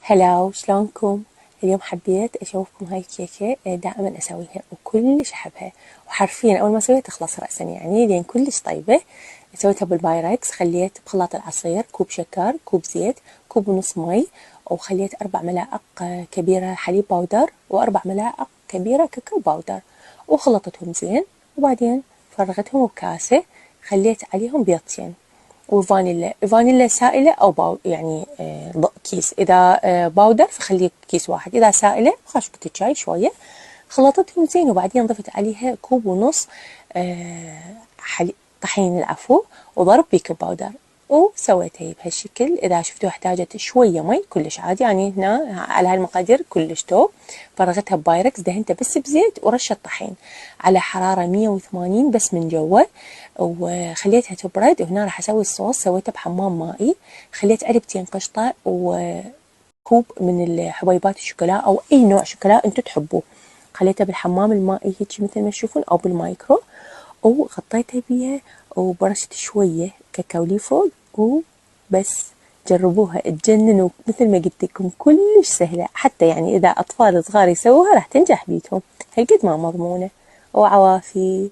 هلاو شلونكم؟ اليوم حبيت اشوفكم هاي الكيكة دائما اسويها وكلش احبها، وحرفيا اول ما اسويها تخلص رأسا يعني لين كلش طيبة. سويتها بالبايركس، خليت بخلاط العصير كوب شكر، كوب زيت، كوب ونص مي، وخليت 4 ملاعق كبيرة حليب باودر و4 ملاعق كبيرة كاكاو باودر، وخلطتهم زين. وبعدين فرغتهم بكاسة، خليت عليهم بيضتين وفانيلا سائلة أو يعني كيس. إذا باودر فخليه كيس واحد، إذا سائلة خشبة الشاي شوية. خلطتهم زين وبعدين ضفت عليها كوب ونص طحين العفو، وضرب بيكنج باودر، وسويتها بهالشكل. إذا شفتوها احتاجت شوية مي كلش عادي، يعني هنا على هالمقادير كلش تو. فرغتها ببايركس، دهنتها بس بزيت ورشة طحين على حرارة 180 بس من جوا، وخليتها تبرد. وهنا راح أسوي الصوص، سويته بحمام مائي. خليت علبتين قشطة وكوب من حبيبات الشوكولا أو أي نوع شوكولا أنتوا تحبوه. خليته بالحمام المائي هيك مثل ما تشوفون أو بالمايكرو، وغطيتها بيها وبرشت شوية كاكاو لي فوق وبس. جربوها تجننوا، مثل ما قلت لكم كلش سهلة، حتى يعني إذا أطفال صغار يسووها راح تنجح بيتهم، هالقد ما مضمونة. وعوافي.